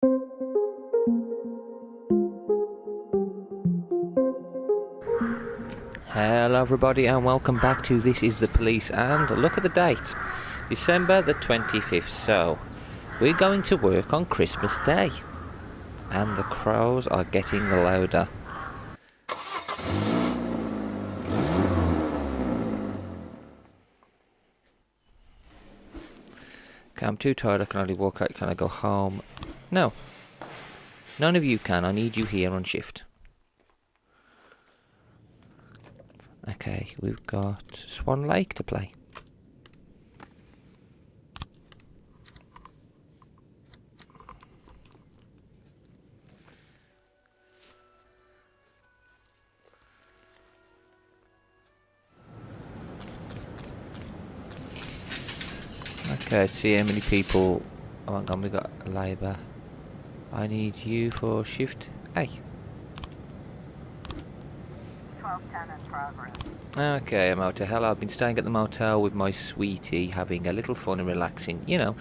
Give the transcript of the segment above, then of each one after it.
Hello everybody and welcome back to This Is The Police, and look at the date, December the 25th, so we're going to work on Christmas Day and the crows are getting louder. Okay, I'm too tired, I can only walk out. Can I go home? No, none of you can. I need you here on shift. Okay, we've got Swan Lake to play. Okay, let's see how many people. Oh my god, we got Labour. I need you for shift A. 1210 in progress. Okay, I'm out to hell. I've been staying at the motel with my sweetie, having a little fun and relaxing, you know.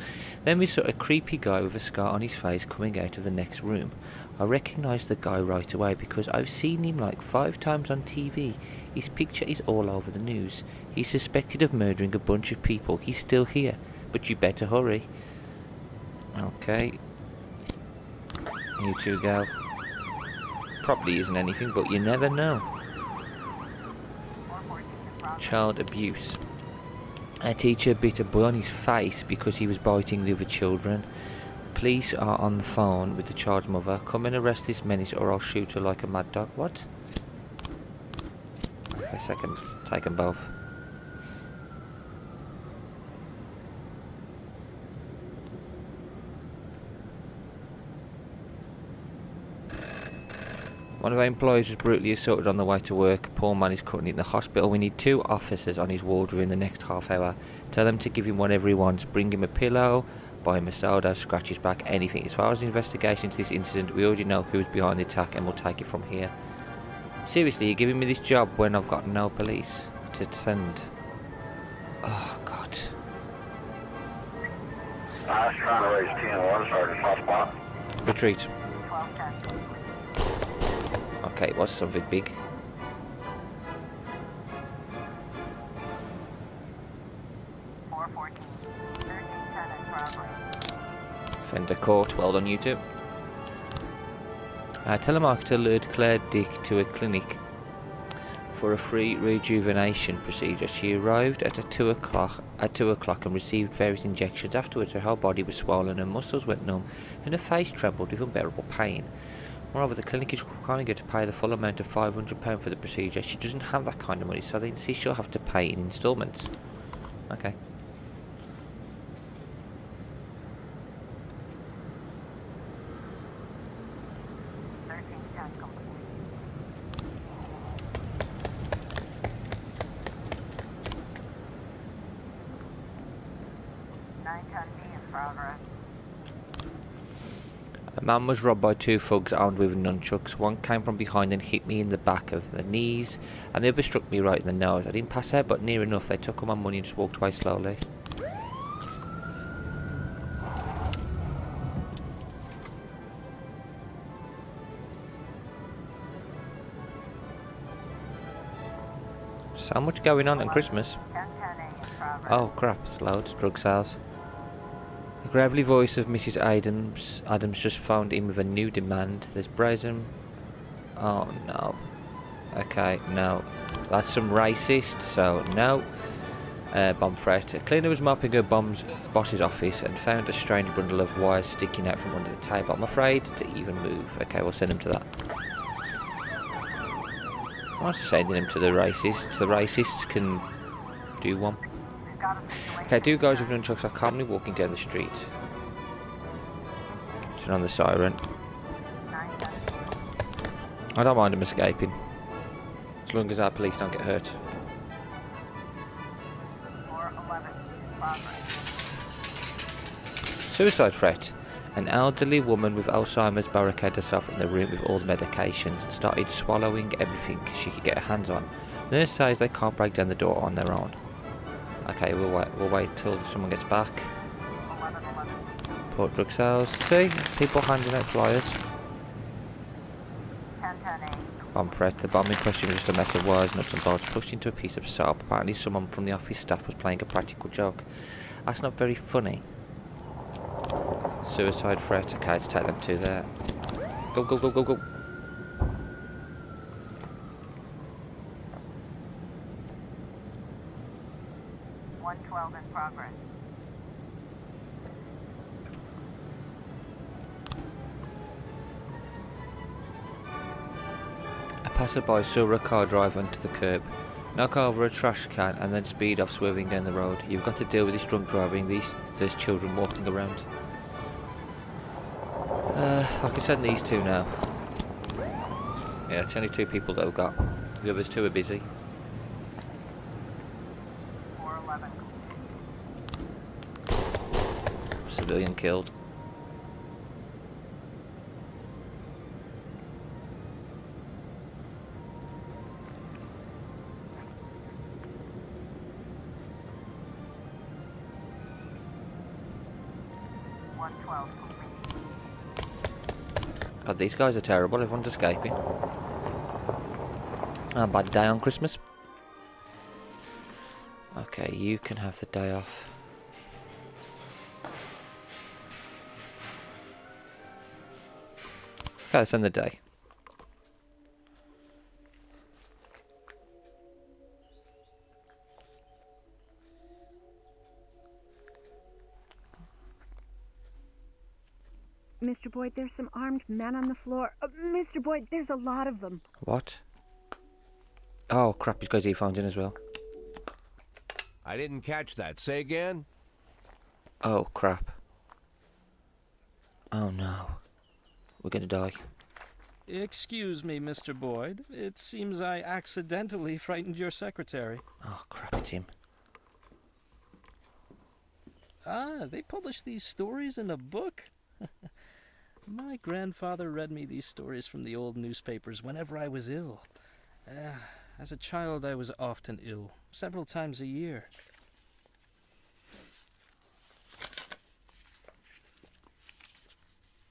Then we saw a creepy guy with a scar on his face coming out of the next room. I recognised the guy right away because I've seen him like 5 times on TV. His picture is all over the news. He's suspected of murdering a bunch of people. He's still here, but you better hurry. Okay. You two go. Probably isn't anything, but you never know. Child abuse. A teacher bit a boy on his face because he was biting the other children. Police are on the phone with the child's mother. Come and arrest this menace or I'll shoot her like a mad dog. What? Okay, second. Take them both. One of our employees was brutally assaulted on the way to work. A poor man is currently in the hospital. We need 2 officers on his ward within the next half hour. Tell them to give him whatever he wants. Bring him a pillow, buy him a soda, scratch his back, anything. As far as the investigation into this incident, we already know who's behind the attack and we'll take it from here. Seriously, you're giving me this job when I've got no police to send? Oh, God. I was trying to raise 10-1, Sergeant Hotspot. Retreat. 1210. Okay, it was something big. Fender Court, well done you two. Telemarketer lured Claire Dick to a clinic for a free rejuvenation procedure. She arrived at 2 o'clock and received various injections. Afterwards her whole body was swollen, her muscles went numb and her face trembled with unbearable pain. Moreover, the clinic is requiring her to pay the full amount of £500 for the procedure. She doesn't have that kind of money, so they insist she'll have to pay in instalments. Okay. A man was robbed by 2 thugs armed with nunchucks. One came from behind and hit me in the back of the knees, and the other struck me right in the nose. I didn't pass out, but near enough. They took all my money and just walked away slowly. So much going on at Christmas. Oh crap, there's loads. Drug sales. The gravelly voice of Mrs. Adams just phoned in with a new demand. There's brazen... Oh no. Okay, no. That's some racist, so no. Bomb threat. A cleaner was mopping her boss's office and found a strange bundle of wires sticking out from under the table. I'm afraid to even move. Okay, we'll send him to that. I'm not sending him to the racists. The racists can do one. Okay, 2 guys with nunchucks are calmly walking down the street. Turn on the siren. I don't mind them escaping, as long as our police don't get hurt. Suicide threat. An elderly woman with Alzheimer's barricaded herself in the room with all the medications and started swallowing everything she could get her hands on. The nurse says they can't break down the door on their own. Okay, we'll wait till someone gets back. Report drug sales. See? People handing out flyers. 1010A. On Pret, the bomb in question was just a mess of wires, nuts and bolts pushed into a piece of soap. Apparently someone from the office staff was playing a practical joke. That's not very funny. Suicide threat. Okay, let's take them to there. Go, go, go, go, go. $112 in progress. A passerby saw a car drive onto the curb, knock over a trash can and then speed off swerving down the road. You've got to deal with this drunk driving, there's children walking around. I can send these two now. Yeah, it's only 2 people that we've got. The others 2 are busy. 411. Civilian killed. God, these guys are terrible. Everyone's escaping. Oh, bad day on Christmas. Okay, you can have the day off. Okay, let's end the day. Mr. Boyd, there's some armed men on the floor. Mr. Boyd, there's a lot of them. What? Oh crap, he's got his earphones in as well. I didn't catch that. Say again? Oh crap. Oh no. We're gonna die. Excuse me, Mr. Boyd. It seems I accidentally frightened your secretary. Oh crap, it's him. Ah, they publish these stories in a book? My grandfather read me these stories from the old newspapers whenever I was ill. As a child, I was often ill, several times a year.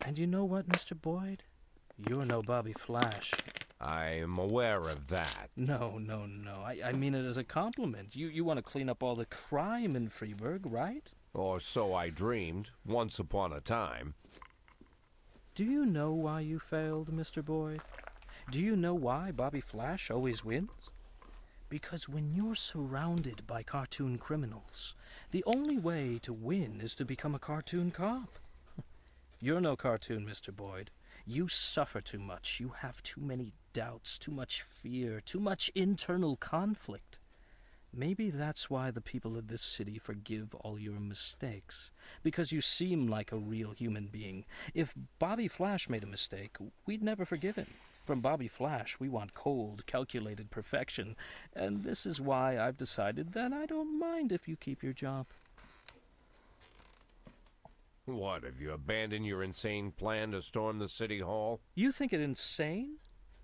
And you know what, Mr. Boyd? You're no Bobby Flash. I'm aware of that. No. I mean it as a compliment. You want to clean up all the crime in Freeburg, right? Or so I dreamed, once upon a time. Do you know why you failed, Mr. Boyd? Do you know why Bobby Flash always wins? Because when you're surrounded by cartoon criminals, the only way to win is to become a cartoon cop. You're no cartoon, Mr. Boyd. You suffer too much. You have too many doubts, too much fear, too much internal conflict. Maybe that's why the people of this city forgive all your mistakes, because you seem like a real human being. If Bobby Flash made a mistake, we'd never forgive him. From Bobby Flash, we want cold, calculated perfection, and this is why I've decided that I don't mind if you keep your job. What, have you abandoned your insane plan to storm the city hall? You think it insane?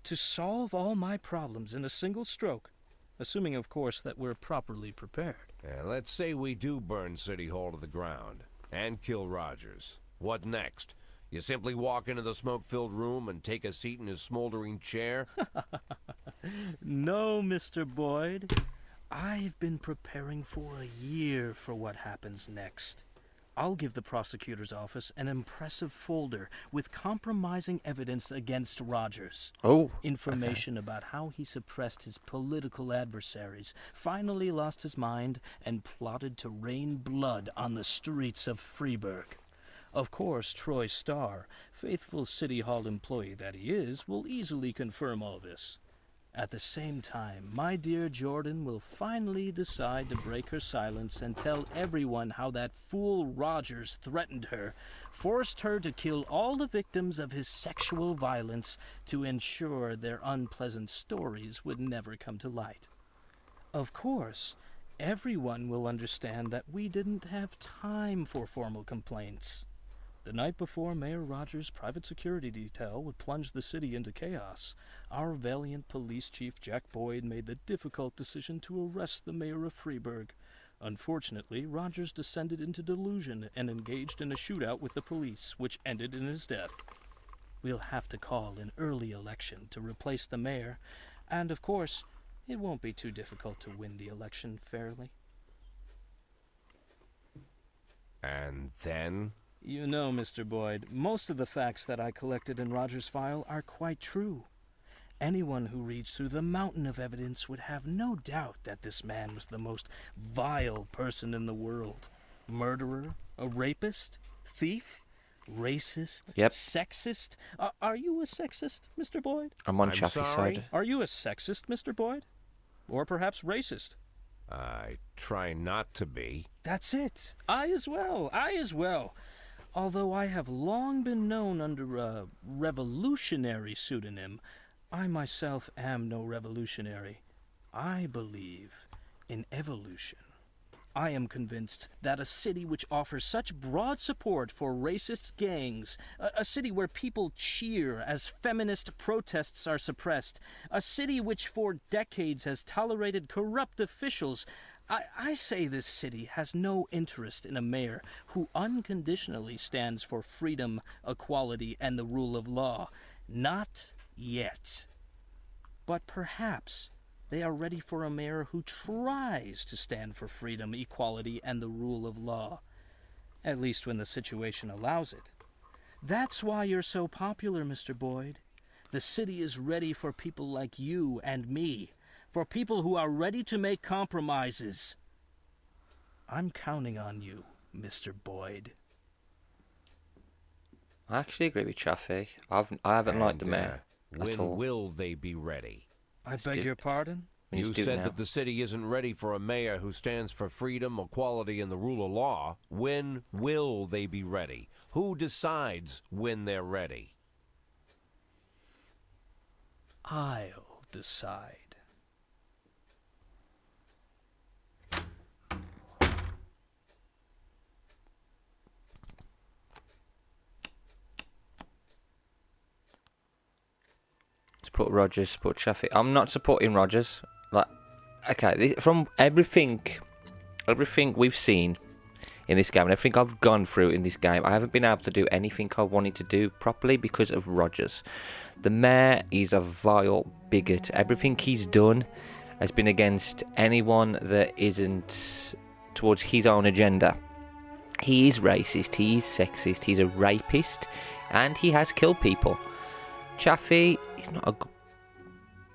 To solve all my problems in a single stroke? Assuming, of course, that we're properly prepared. Let's say we do burn City Hall to the ground and kill Rogers. What next? You simply walk into the smoke-filled room and take a seat in his smoldering chair? No, Mr. Boyd. I've been preparing for a year for what happens next. I'll give the prosecutor's office an impressive folder with compromising evidence against Rogers. Oh. Information about how he suppressed his political adversaries, finally lost his mind, and plotted to rain blood on the streets of Freeburg. Of course, Troy Starr, faithful City Hall employee that he is, will easily confirm all this. At the same time, my dear Jordan will finally decide to break her silence and tell everyone how that fool Rogers threatened her, forced her to kill all the victims of his sexual violence to ensure their unpleasant stories would never come to light. Of course, everyone will understand that we didn't have time for formal complaints. The night before Mayor Rogers' private security detail would plunge the city into chaos, our valiant police chief Jack Boyd made the difficult decision to arrest the mayor of Freeburg, Unfortunately, Rogers descended into delusion and engaged in a shootout with the police, which ended in his death. We'll have to call an early election to replace the mayor, and of course, it won't be too difficult to win the election fairly. And then? You know, Mr. Boyd, most of the facts that I collected in Rogers' file are quite true. Anyone who reads through the mountain of evidence would have no doubt that this man was the most vile person in the world. Murderer, a rapist, thief, racist, Yep. sexist. Are you a sexist, Mr. Boyd? I'm on I'm Chaffee's sorry? side. Are you a sexist, Mr. Boyd? Or perhaps racist? I try not to be. That's it. I as well. Although I have long been known under a revolutionary pseudonym, I myself am no revolutionary. I believe in evolution. I am convinced that a city which offers such broad support for racist gangs, a city where people cheer as feminist protests are suppressed, a city which for decades has tolerated corrupt officials, I say this city has no interest in a mayor who unconditionally stands for freedom, equality, and the rule of law. Not yet. But perhaps they are ready for a mayor who tries to stand for freedom, equality, and the rule of law. At least when the situation allows it. That's why you're so popular, Mr. Boyd. The city is ready for people like you and me. For people who are ready to make compromises. I'm counting on you, Mr. Boyd. I actually agree with Chaffee. I haven't liked the And, mayor at when all. will they be ready? I beg do- your pardon? We need You to do it said now. that the city isn't ready for a mayor who stands for freedom, equality, and the rule of law. When will they be ready? Who decides when they're ready? I'll decide. Support Rogers, support Chaffee. I'm not supporting Rogers. Like, okay, from everything we've seen in this game, and everything I've gone through in this game, I haven't been able to do anything I wanted to do properly because of Rogers. The mayor is a vile bigot. Everything he's done has been against anyone that isn't towards his own agenda. He is racist, he is sexist, he's a rapist, and he has killed people. Chaffee is not a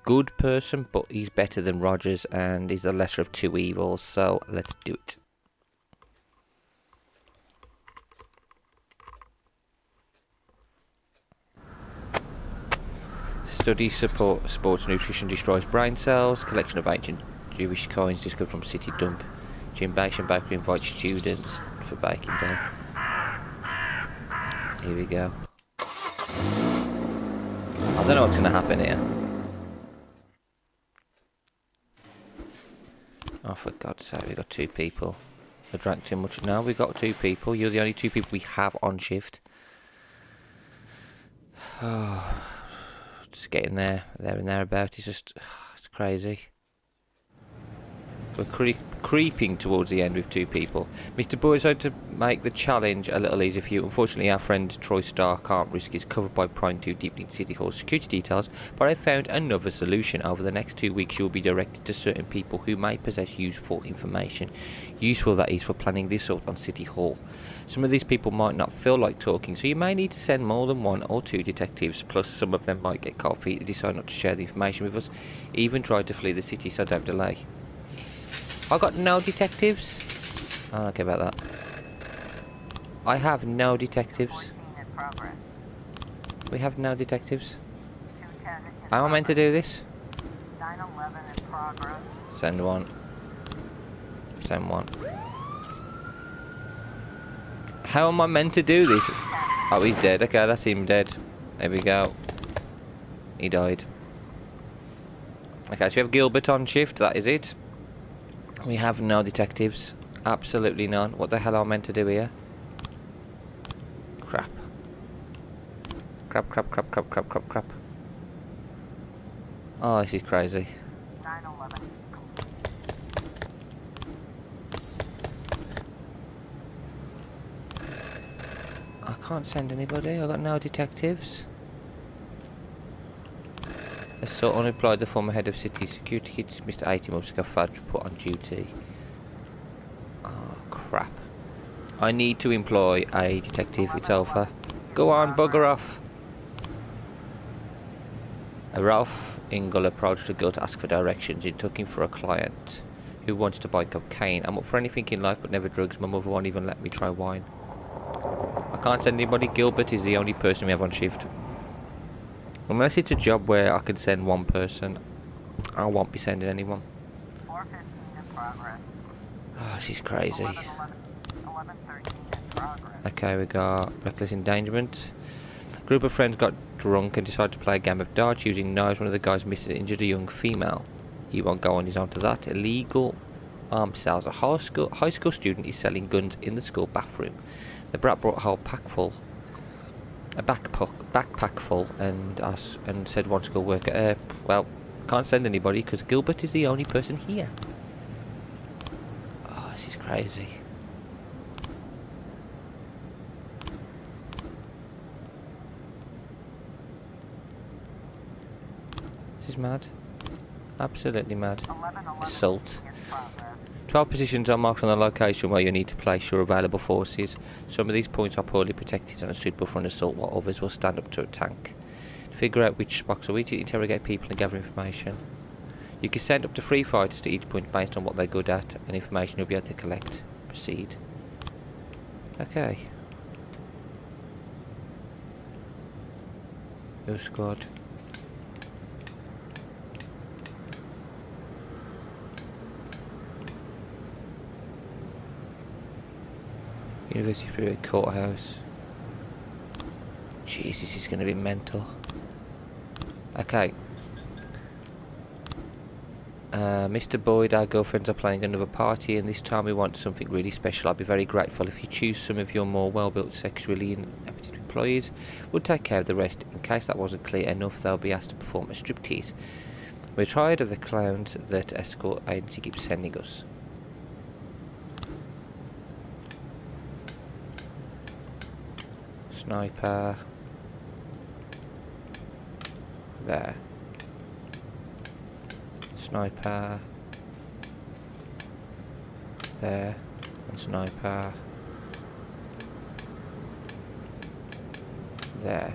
good person, but he's better than Rogers, and he's the lesser of two evils, so let's do it. Study supports nutrition destroys brain cells. Collection of ancient Jewish coins discovered from city dump. Jim Baker invites students for baking day. Here we go. I don't know what's going to happen here. Oh, for God's sake, we got two people. I drank too much. No, we got two people. You're the only two people we have on shift. Oh, just getting there and thereabout. It's just, it's crazy. We're creeping towards the end with two people. Mr. Boyd tried to make the challenge a little easier for you. Unfortunately, our friend Troy Starr can't risk his covered by prying too deeply into City Hall's security details, but I found another solution. Over the next 2 weeks, you will be directed to certain people who may possess useful information. Useful, that is, for planning the assault on City Hall. Some of these people might not feel like talking, so you may need to send more than 1 or 2 detectives, plus some of them might get cold feet and decide not to share the information with us, even try to flee the city, so don't delay. I got no detectives. I don't care about that. I have no detectives. 14 in progress. We have no detectives. 210 in How am I meant to do this? 911 in progress. Send one. Send one. How am I meant to do this? Oh, he's dead. Okay, that's him dead. There we go. He died. Okay, so we have Gilbert on shift. That is it. We have no detectives. Absolutely none. What the hell am I meant to do here? Crap. Crap. Oh, this is crazy. 911. can't send anybody. I got no detectives. Assault unemployed, the former head of city security kids, Mr. 80 months ago, failed to put on duty. Oh, crap. I need to employ a detective. It's over. Go on, bugger off. Ralph Ingle approached a girl to ask for directions. It took him for a client who wants to buy cocaine. I'm up for anything in life but never drugs. My mother won't even let me try wine. I can't send anybody. Gilbert is the only person we have on shift. Unless it's a job where I can send one person, I won't be sending anyone. 415 in progress. Oh, she's crazy. 1113 in progress. Okay, we got reckless endangerment. A group of friends got drunk and decided to play a game of darts using knives. One of the guys missed and injured a young female. He won't go on his own to that. Illegal arms sales. A high school student is selling guns in the school bathroom. The brat brought a whole backpack full and said wants to go work at well, can't send anybody because Gilbert is the only person here. Oh, this is crazy. This is mad. Absolutely mad. 1111 Assault. in progress. 12 positions are marked on the location where you need to place your available forces. Some of these points are poorly protected and unsuitable for an assault, while others will stand up to a tank. To figure out which spots are weak, to interrogate people and gather information. You can send up to 3 fighters to each point based on what they're good at and information you'll be able to collect. Proceed. Okay. Your squad. University Freeway Courthouse. Jeez, this is going to be mental. Okay. Mr. Boyd, our girlfriends are planning another party, and this time we want something really special. I'd be very grateful if you choose some of your more well-built, sexually inappropriate employees. We'll take care of the rest. In case that wasn't clear enough, they'll be asked to perform a striptease. We're tired of the clowns that escort agency keeps sending us. Sniper. There. Sniper. There. And sniper. There.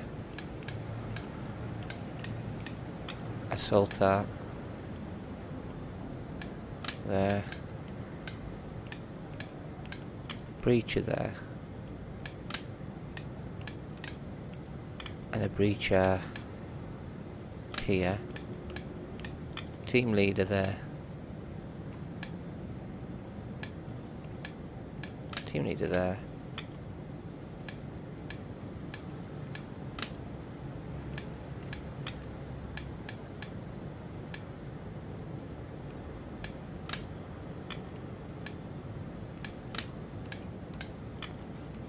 Assaulter. There. Breacher there. And a breacher here. Team leader there. Team leader there.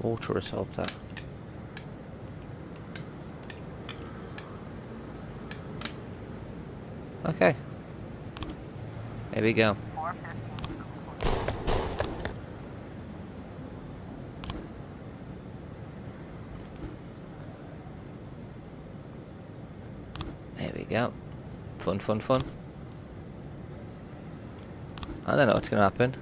Water assaulter. Okay. There we go. 415 complete. There we go. Fun, fun, fun. I don't know what's going to happen.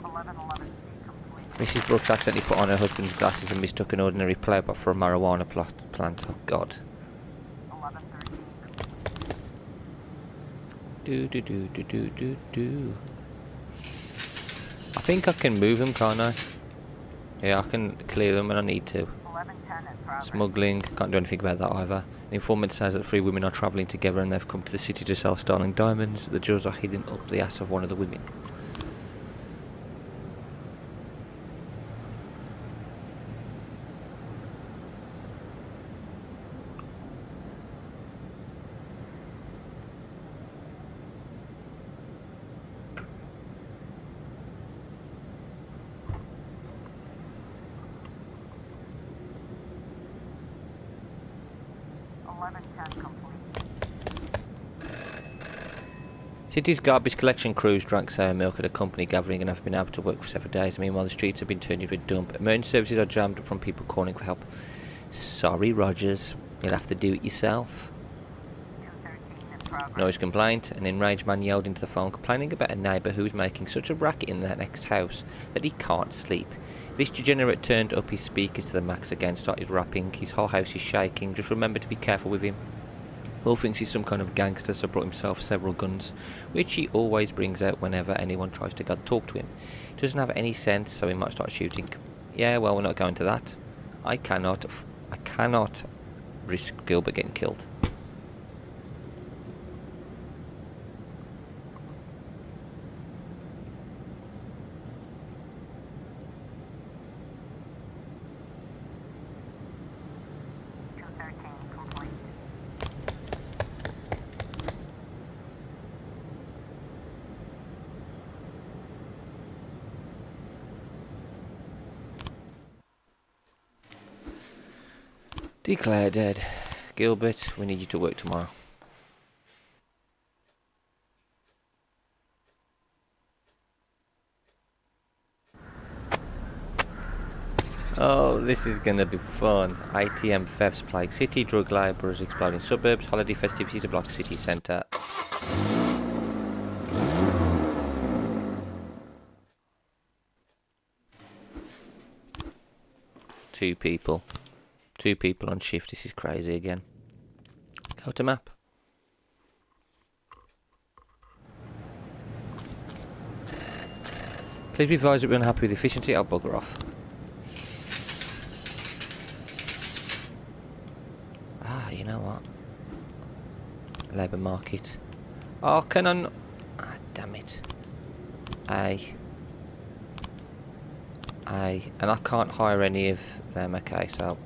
1111 complete. Mrs. Brooks accidentally put on her husband's glasses and mistook an ordinary playboy for a marijuana plant. Oh, God. 1113 Do. I think I can move them, can't I? Yeah, I can clear them when I need to. 1110 in progress. Smuggling, can't do anything about that either. The informant says that 3 women are travelling together and they've come to the city to sell stolen diamonds. The jewels are hidden up the ass of one of the women. City's garbage collection crews drank sour milk at a company gathering and have been able to work for several days. Meanwhile, the streets have been turned into a dump. Emergency services are jammed up from people calling for help. Sorry, Rogers. You'll have to do it yourself. 213 in progress. Noise complaint. An enraged man yelled into the phone, complaining about a neighbour who was making such a racket in the next house that he can't sleep. This degenerate turned up his speakers to the max again, started rapping. His whole house is shaking. Just remember to be careful with him. Will thinks he's some kind of gangster, so brought himself several guns, which he always brings out whenever anyone tries to talk to him. He doesn't have any sense, so he might start shooting. Yeah, well, we're not going to that. I cannot risk Gilbert getting killed. Complete. Declare dead. Gilbert, we need you to work tomorrow. Oh, this is gonna be fun. ATM thefts plague city, drug labourers exploding suburbs, holiday festivities to block city centre. Two people on shift. This is crazy again. Go to map. Please be advised that we're unhappy with the efficiency. I'll bugger off. You know what? Labour market. Oh, can I not? Ah, damn it. And I can't hire any of them. Okay, so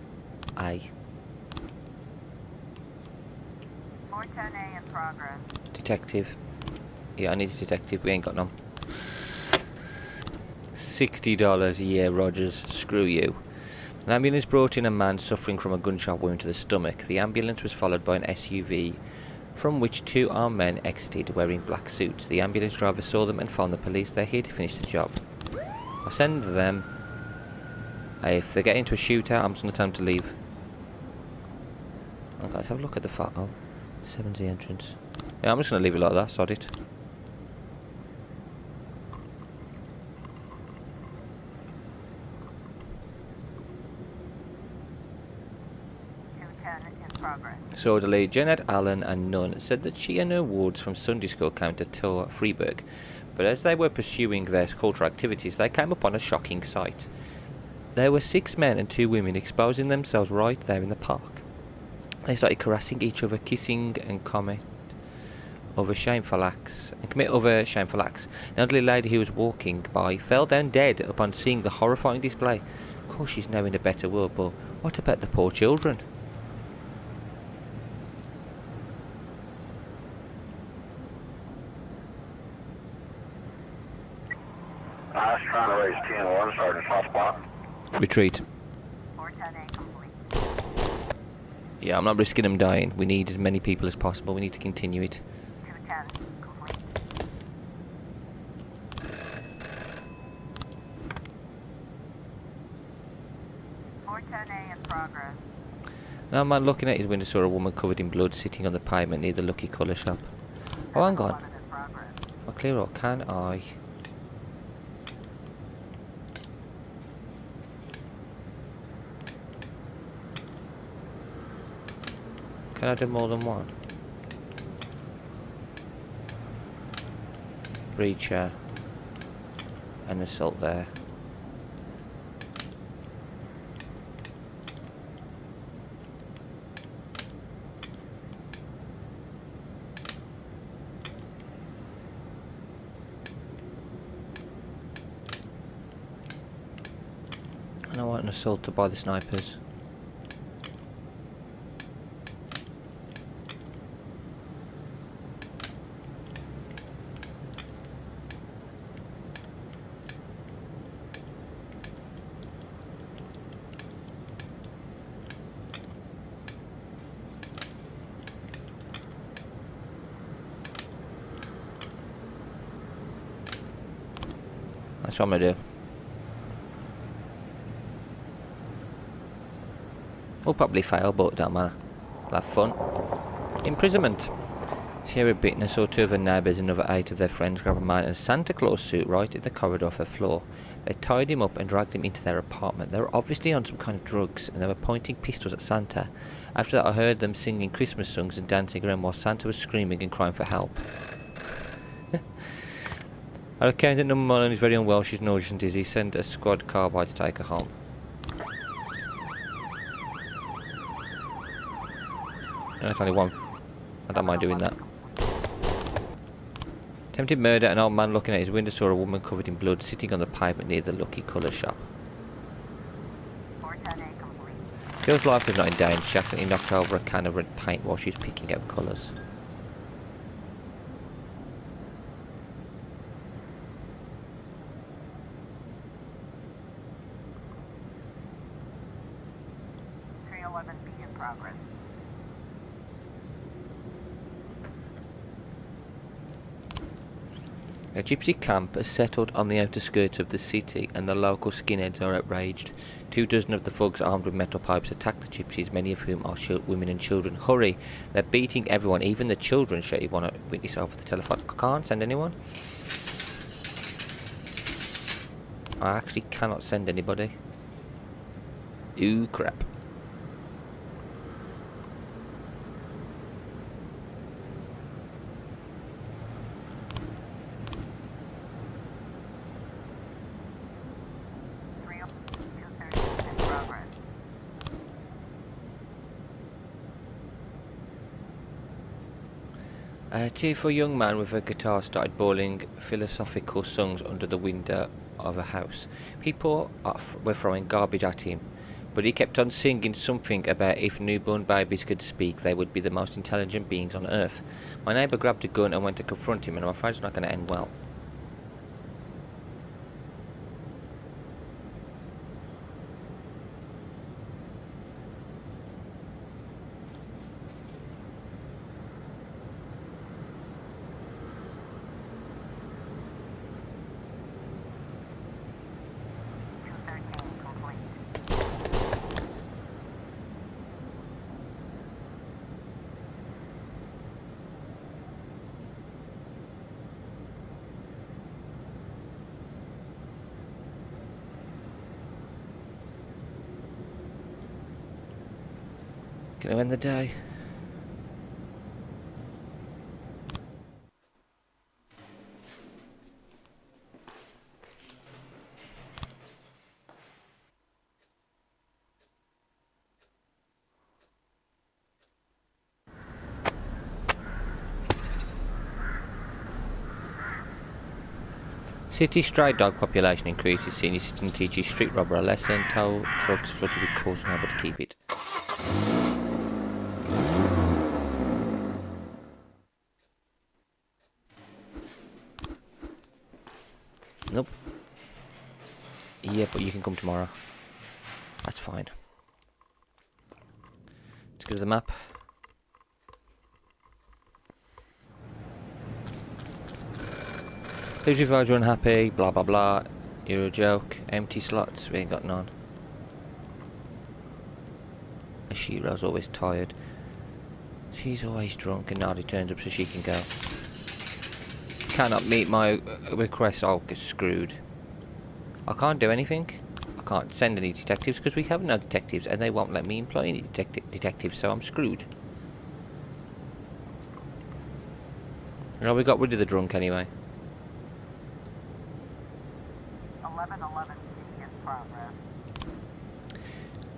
410A in progress. detective. Yeah, I need a detective. We ain't got none. $60 a year, Rogers. Screw you. An ambulance brought in a man suffering from a gunshot wound to the stomach. The ambulance was followed by an SUV from which two armed men exited wearing black suits. The ambulance driver saw them and phoned the police. They're here to finish the job. I'll send them. If they get into a shootout, I'm just going to tell them to leave. Okay, let's have a look at the photo. 70 entrance. Yeah, I'm just going to leave it like that. Sod it. In progress. Disorderly Janet Allen and Nunn said that she and her wards from Sunday school came to tour Freiburg, but as they were pursuing their cultural activities, they came upon a shocking sight. There were 6 men and 2 women exposing themselves right there in the park. They started harassing each other, kissing and commit other shameful acts. An elderly lady who was walking by fell down dead upon seeing the horrifying display. Of course, she's now in a better world, but what about the poor children? I was trying to raise 10-1, Sergeant Hotspot. Retreat. 410A complete. Yeah, I'm not risking them dying. We need as many people as possible. We need to continue it. 210 complete. A in progress. Now, man, looking at his window, saw a woman covered in blood sitting on the pavement near the Lucky Colour shop. Oh, hang on. 11 in progress. I'll clear up. Can I? Can I do more than one? Breacher. And assault there. And I want an assault by the snipers. That's what I'm gonna do. We'll probably fail, but don't matter. We'll have fun. Imprisonment. Sierra Bittner saw 2 of her neighbours and another 8 of their friends grab a man in a Santa Claus suit right at the corridor of her floor. They tied him up and dragged him into their apartment. They were obviously on some kind of drugs, and they were pointing pistols at Santa. After that, I heard them singing Christmas songs and dancing around while Santa was screaming and crying for help. I recounted that number 1 is very unwell. She's nauseous and dizzy. Send a squad car by to take her home. No, it's only 1. I don't mind doing that. Attempted murder. An old man looking at his window saw a woman covered in blood sitting on the pavement near the Lucky Colour shop. 410A complete. Girl's life was not in danger. She accidentally knocked over a can of red paint while she was picking out colours. in progress. A gypsy camp has settled on the outer skirts of the city, and the local skinheads are outraged. 24 of the thugs armed with metal pipes attack the gypsies, many of whom are women and children. Hurry! They're beating everyone, even the children. Shall you want to witness over the telephone? I can't send anyone. I actually cannot send anybody. Ooh, crap. A tearful young man with a guitar started bawling philosophical songs under the window of a house. People were throwing garbage at him, but he kept on singing something about if newborn babies could speak, they would be the most intelligent beings on earth. My neighbour grabbed a gun and went to confront him, and I'm afraid it's not going to end well. Gonna end the day. City stray dog population increases. Senior citizen teaches street robber a lesson. Tow trucks flooded with calls on how to keep it. Nope. Yeah, but you can come tomorrow. That's fine. Let's go to the map. Please advise you're unhappy, blah blah blah. You're a joke. Empty slots, we ain't got none. Ashiro's always tired. She's always drunk and Nardi turns up so she can go. Cannot meet my request, I'll get screwed. I can't do anything. I can't send any detectives because we have no detectives and they won't let me employ any detectives, so I'm screwed. No, we got rid of the drunk anyway. 1111C in progress.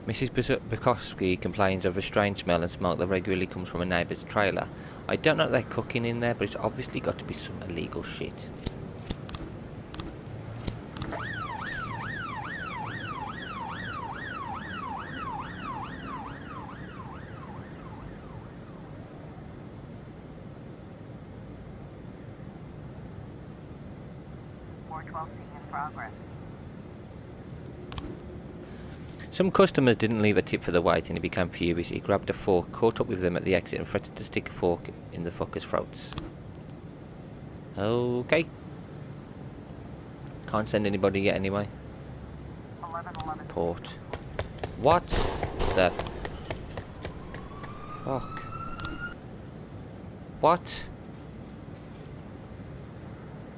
Mrs. Bukowski complains of a strange smell and smoke that regularly comes from a neighbour's trailer. I don't know what they're cooking in there, but it's obviously got to be some illegal shit. in progress. Some customers didn't leave a tip for the wait and he became furious. He grabbed a fork, caught up with them at the exit and threatened to stick a fork in the fuckers' throats. Okay. Can't send anybody yet anyway. 1111. Port. What the fuck? What?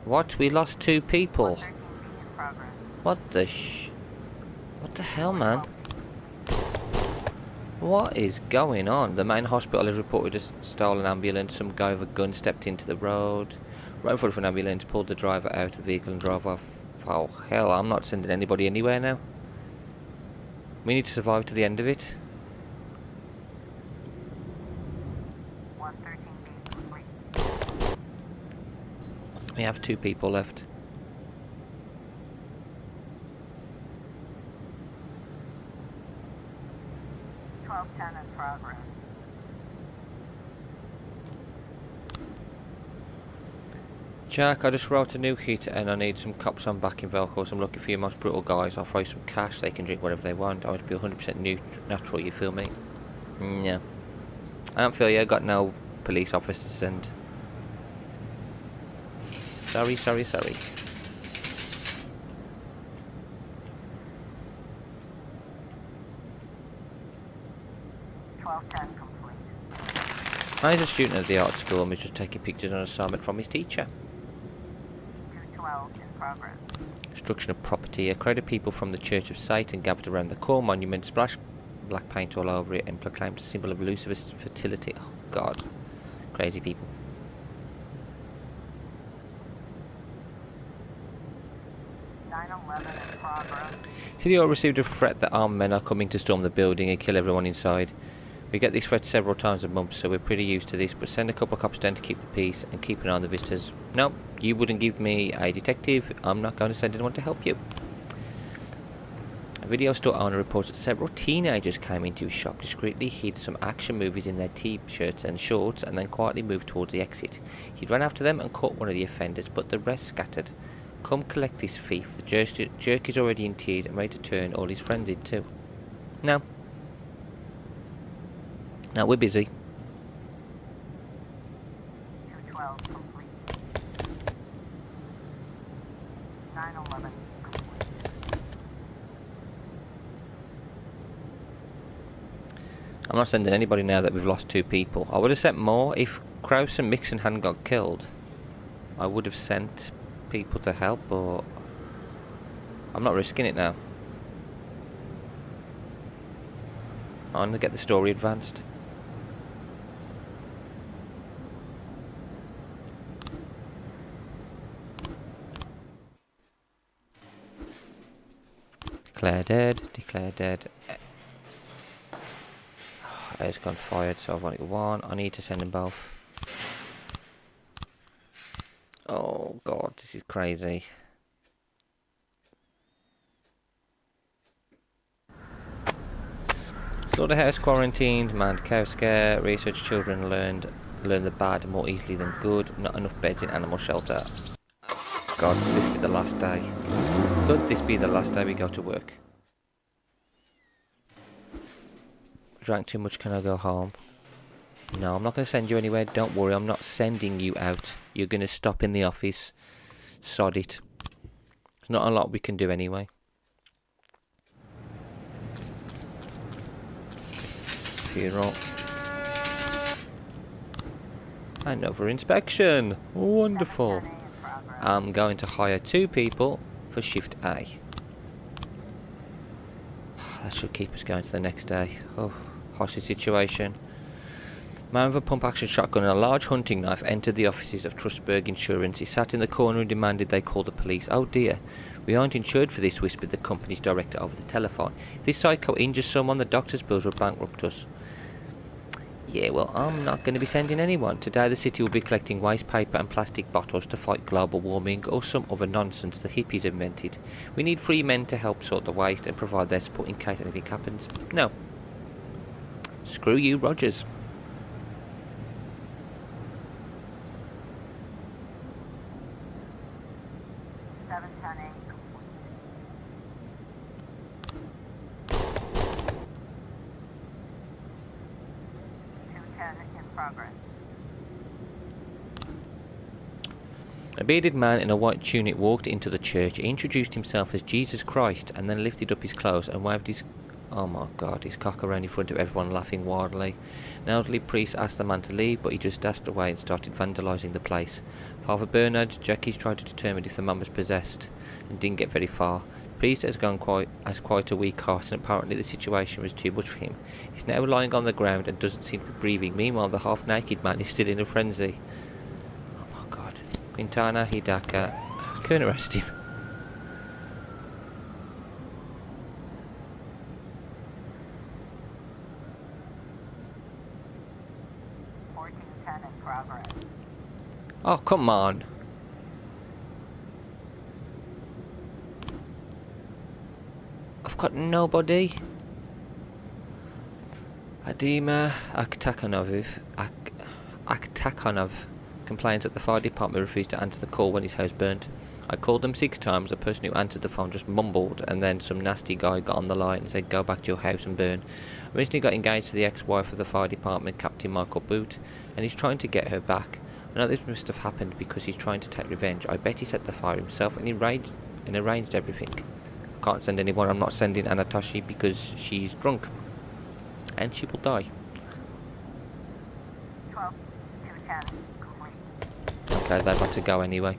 What? We lost 2 people. 13B in progress. What the What the hell, man? What is going on? The main hospital has reported a stolen ambulance. Some guy with a gun stepped into the road, ran in front of an ambulance, pulled the driver out of the vehicle and drove off. Oh hell, I'm not sending anybody anywhere now. We need to survive to the end of it. 113B complete. We have 2 people left. 1210 in progress. Jack, I just wrote a new hit and I need some cops on back in Velcro. I'm looking for your most brutal guys. I'll throw you some cash. They can drink whatever they want. I want to be 100% natural, you feel me? Yeah. I don't feel you. I got no police officers to send. Sorry. 1210 complete. He's a student at the art school and was just taking pictures on assignment from his teacher. 212 in progress. Destruction of property. A crowd of people from the Church of Satan gathered around the core monument, splashed black paint all over it and proclaimed a symbol of Lucifer's fertility. Oh god. Crazy people. 911 in progress. City Hall received a threat that armed men are coming to storm the building and kill everyone inside. We get these threats several times a month, so we're pretty used to this, but send a couple of cops down to keep the peace and keep an eye on the visitors. No, you wouldn't give me a detective. I'm not going to send anyone to help you. A video store owner reports that several teenagers came into his shop, discreetly hid some action movies in their t-shirts and shorts, and then quietly moved towards the exit. He ran after them and caught one of the offenders, but the rest scattered. Come collect this thief. The jerk is already in tears and ready to turn all his friends in too. No. No, we're busy. 212 complete. 911 complete. I'm not sending anybody now that we've lost 2 people. I would have sent more if Kraus and Mixon hadn't got killed. I would have sent people to help, but I'm not risking it now. I want to get the story advanced. Declare dead, declare dead. Air's gone fired, so I've only got 1. I need to send them both. Oh god, this is crazy. Slaughterhouse quarantined, manned cow scare, research children learn the bad more easily than good, not enough beds in animal shelter. God, could this be the last day? Could this be the last day we go to work? Drank too much, can I go home? No, I'm not going to send you anywhere, don't worry, I'm not sending you out. You're going to stop in the office. Sod it. There's not a lot we can do anyway. Funeral. Another inspection. Wonderful. 710A in progress. I'm going to hire 2 people for shift A. That should keep us going to the next day. Oh, hostage situation. Man with a pump-action shotgun and a large hunting knife entered the offices of Trustberg Insurance. He sat in the corner and demanded they call the police. Oh dear, we aren't insured for this, whispered the company's director over the telephone. If this psycho injures someone, the doctor's bills will bankrupt us. Yeah, well, I'm not going to be sending anyone. Today the city will be collecting waste paper and plastic bottles to fight global warming or some other nonsense the hippies invented. We need 3 men to help sort the waste and provide their support in case anything happens. No. Screw you, Rogers. A bearded man in a white tunic walked into the church. He introduced himself as Jesus Christ and then lifted up his clothes and waved his... oh my god, his cock around in front of everyone, laughing wildly. An elderly priest asked the man to leave, but he just dashed away and started vandalising the place. Father Bernard, Jackie's tried to determine if the man was possessed and didn't get very far. The priest has quite a weak heart, and apparently the situation was too much for him. He's now lying on the ground and doesn't seem to be breathing. Meanwhile, the half-naked man is still in a frenzy. Oh my god. Quintana Hidaka. Couldn't arrest him. In progress. Oh, come on. I've got nobody. Adima Akhtakanov complains that the fire department refused to answer the call when his house burnt. I called them 6 times. The person who answered the phone just mumbled, and then some nasty guy got on the line and said, "Go back to your house and burn." I recently got engaged to the ex-wife of the fire department, Captain Michael Boot, and he's trying to get her back. I know this must have happened because he's trying to take revenge. I bet he set the fire himself and arranged everything. I can't send anyone. I'm not sending Anatoshi because she's drunk. And she will die. 12, 210, complete. Okay, they've got to go anyway.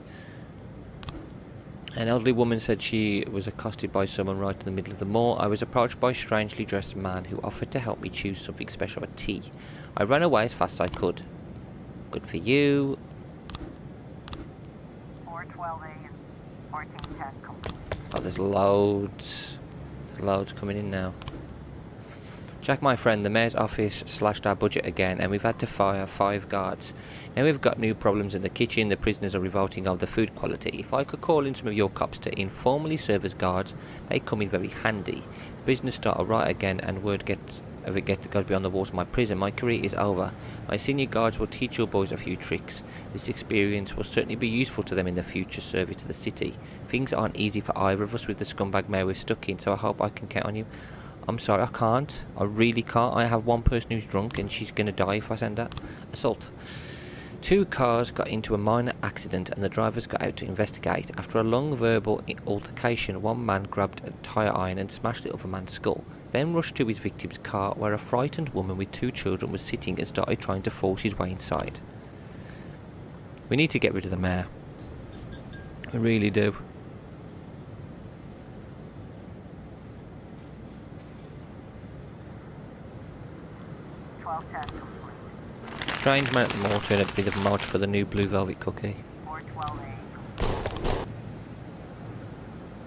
An elderly woman said she was accosted by someone right in the middle of the mall. I was approached by a strangely dressed man who offered to help me choose something special at tea. I ran away as fast as I could. Good for you. 412A and 1410, complete. Oh, there's loads. There's loads coming in now. Jack, my friend, the mayor's office slashed our budget again and we've had to fire 5 guards. Now we've got new problems in the kitchen. The prisoners are revolting over the food quality. If I could call in some of your cops to informally serve as guards, they come in very handy. Prisoners start a riot again and word gets beyond the walls of my prison. My career is over. My senior guards will teach your boys a few tricks. This experience will certainly be useful to them in their future service to the city. Things aren't easy for either of us with the scumbag mayor we're stuck in, so I hope I can count on you. I'm sorry, I can't. I really can't. I have one person who's drunk and she's going to die if I send her. Assault. 2 cars got into a minor accident and the drivers got out to investigate. After a long verbal altercation, one man grabbed a tire iron and smashed the other man's skull, then rushed to his victim's car where a frightened woman with 2 children was sitting and started trying to force his way inside. We need to get rid of the mayor. I really do. Strange man at the mall turned a bit of a mod for the new blue velvet cookie. 412A.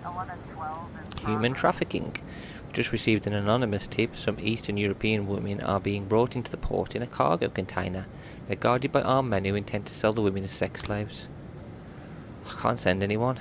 1112 is Human trafficking. We just received an anonymous tip. Some Eastern European women are being brought into the port in a cargo container. They're guarded by armed men who intend to sell the women as sex slaves. I can't send anyone.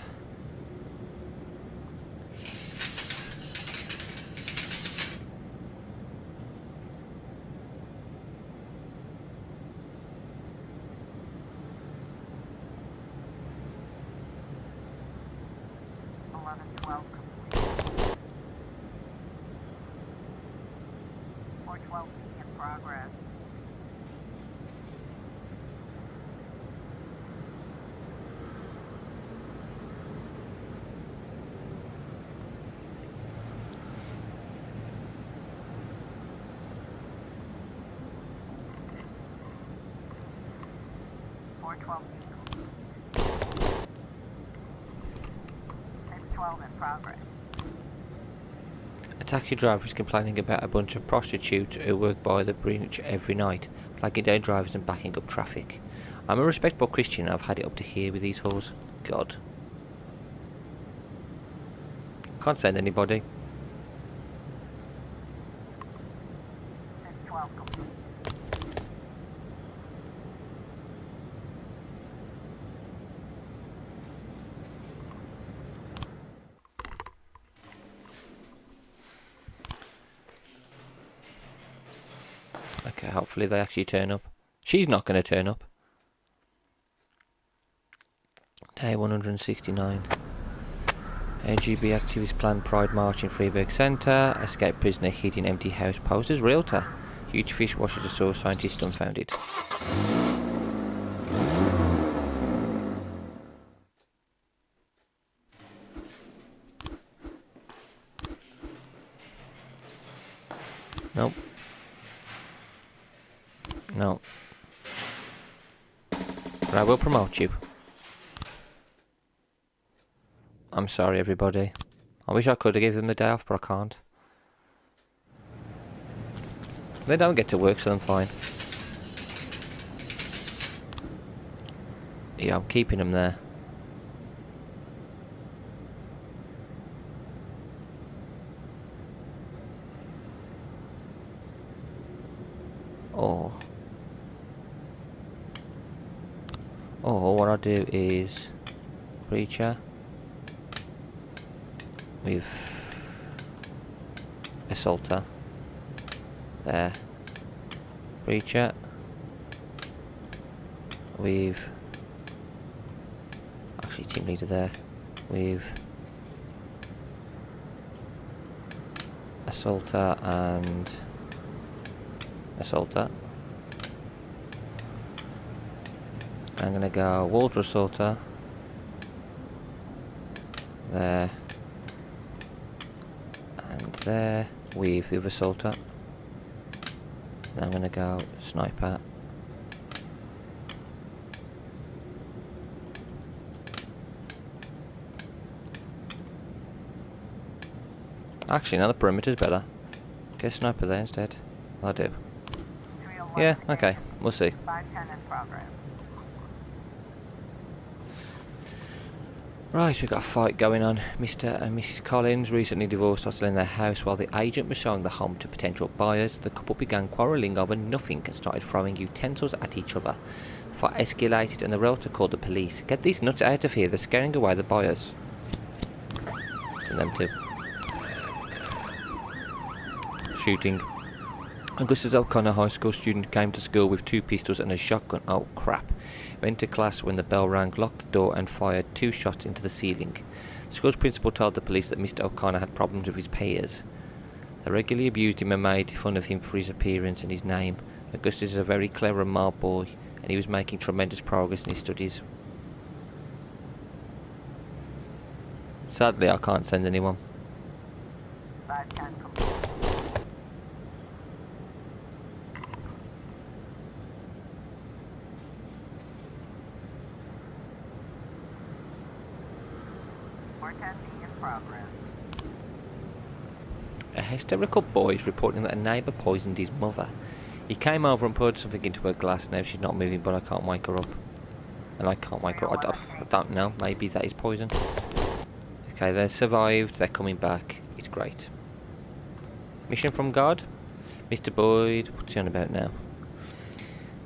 in progress. In progress. A taxi driver is complaining about a bunch of prostitutes who work by the bridge every night, flagging down drivers and backing up traffic. I'm a respectable Christian and I've had it up to here with these whores. God. Can't send anybody. 612 complete. Okay, hopefully they actually turn up. She's not going to turn up. Day 169. AGB activists plan Pride March in Freiburg Centre. Escaped prisoner hid in empty house poses realtor. Huge fish washes ashore, scientist dumbfounded. I will promote you. I'm sorry, everybody. I wish I could have given them the day off, but I can't. They don't get to work, so I'm fine. Yeah, I'm keeping them there. Or what I do is Breacher with Assaulter there, Breacher with actually Team Leader there with Assaulter and Assaulter. I'm gonna go Water Assaulter there and there with the other Assaulter. Then I'm gonna go Sniper. Actually, now the perimeter's better. Get Sniper there instead. I'll do. 301 Yeah, okay, we'll see. 510 in progress. Right, we've got a fight going on. Mr. and Mrs. Collins, recently divorced, are still in their house while the agent was showing the home to potential buyers. The couple began quarrelling over nothing and started throwing utensils at each other. The fight escalated and the realtor called the police. Get these nuts out of here, they're scaring away the buyers. And them too. Shooting. Augustus O'Connor, high school student, came to school with 2 pistols and a shotgun. Oh crap. Went to class when the bell rang, locked the door and fired 2 shots into the ceiling. The school's principal told the police that Mr. O'Connor had problems with his peers. They regularly abused him and made fun of him for his appearance and his name. Augustus is a very clever and smart boy, and he was making tremendous progress in his studies. Sadly, I can't send anyone. 510 complete. In progress. A hysterical boy is reporting that a neighbour poisoned his mother. He came over and poured something into her glass. Now she's not moving, but I can't wake her up. And I can't wake her up. I don't know. Maybe that is poison. Okay, they survived. They're coming back. It's great. Mission from God? Mr. Boyd, what's he on about now?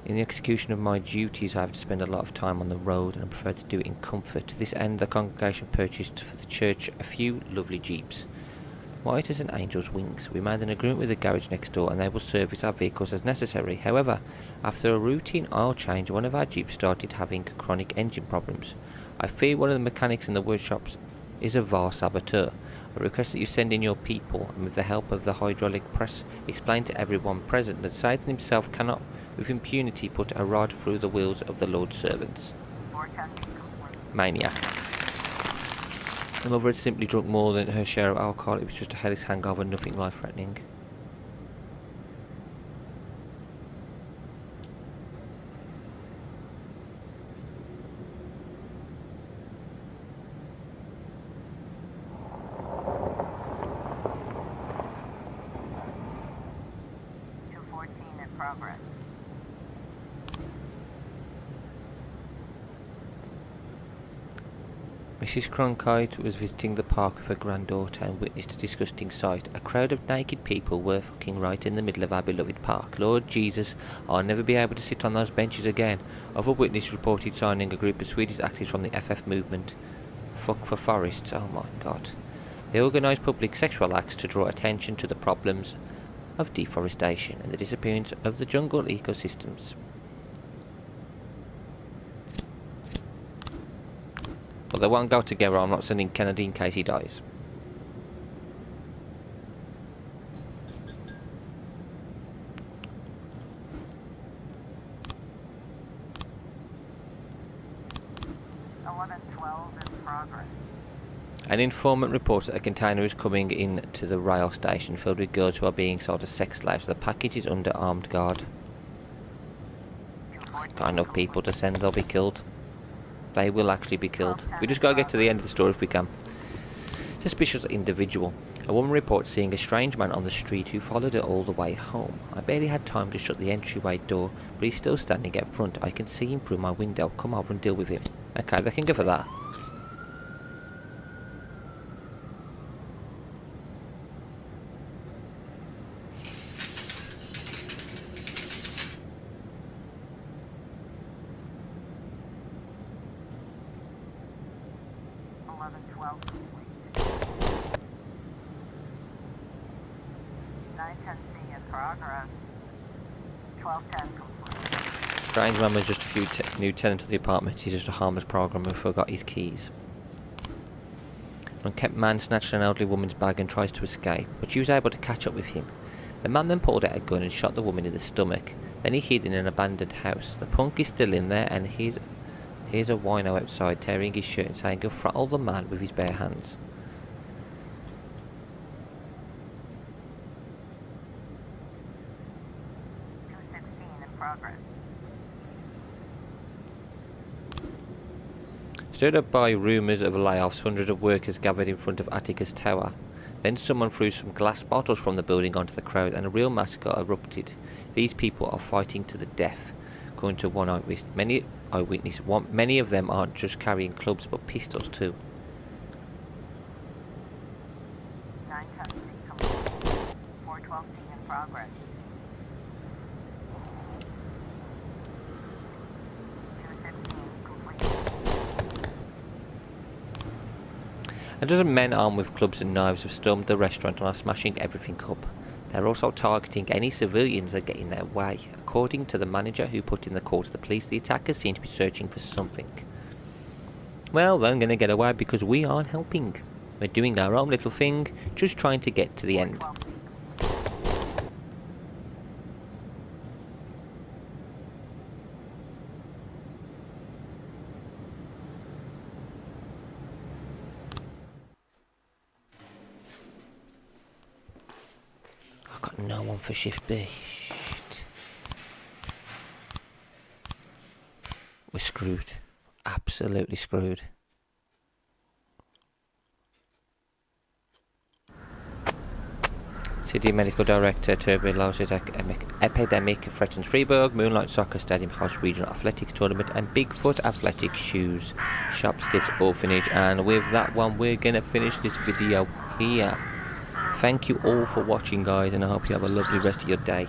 In the execution of my duties, I have to spend a lot of time on the road, and I prefer to do it in comfort. To this end, the congregation purchased for the church a few lovely jeeps. White as an angel's wings. We made an agreement with the garage next door, and they will service our vehicles as necessary. However, after a routine oil change, one of our jeeps started having chronic engine problems. I fear one of the mechanics in the workshops is a vile saboteur. I request that you send in your people, and with the help of the hydraulic press, explain to everyone present that Satan himself cannot with impunity put a rod through the wheels of the Lord's servants. 410 complete. Maniac. The mother had simply drunk more than her share of alcohol. It was just a headless hangover, nothing life-threatening. In progress. Mrs. Cronkite was visiting the park with her granddaughter and witnessed a disgusting sight. A crowd of naked people were fucking right in the middle of our beloved park. Lord Jesus, I'll never be able to sit on those benches again. Other witnesses reported signing a group of Swedish activists from the FF movement. Fuck for forests, oh my god. They organised public sexual acts to draw attention to the problems of deforestation and the disappearance of the jungle ecosystems. But they won't go together. I'm not sending Kennedy in case he dies. In progress. An informant reports that a container is coming in to the rail station filled with girls who are being sold as sex slaves. The package is under armed guard. Got enough people to send, they'll be killed. They will actually be killed. We just gotta get to the end of the story if we can. Suspicious individual. A woman reports seeing a strange man on the street who followed her all the way home. I barely had time to shut the entryway door, but he's still standing out front. I can see him through my window. Come over and deal with him. Okay, they can go for that. Strange man was just a new tenant of the apartment. He's just a harmless programmer who forgot his keys. An unkempt man snatched an elderly woman's bag and tries to escape, but she was able to catch up with him. The man then pulled out a gun and shot the woman in the stomach. Then he hid in an abandoned house. The punk is still in there, and here's a wino outside tearing his shirt and saying he'll throttle the man with his bare hands. Stirred up by rumours of layoffs, hundreds of workers gathered in front of Atticus Tower. Then someone threw some glass bottles from the building onto the crowd and a real massacre erupted. These people are fighting to the death, according to one eyewitness. Many of them aren't just carrying clubs but pistols too. 412C in progress. 216 complete. A dozen men armed with clubs and knives have stormed the restaurant and are smashing everything up. They're also targeting any civilians that get in their way. According to the manager who put in the call to the police, the attackers seem to be searching for something. Well, they're going to get away because we aren't helping. We're doing our own little thing, just trying to get to the end. I've got no one for shift B. Shit. We're screwed. Absolutely screwed. City Medical Director, tuberculosis epidemic threatens Freiburg, Moonlight Soccer Stadium house regional athletics tournament, and Bigfoot athletic shoes, Shopsticks orphanage. And with that one, we're gonna finish this video here. Thank you all for watching, guys, and I hope you have a lovely rest of your day.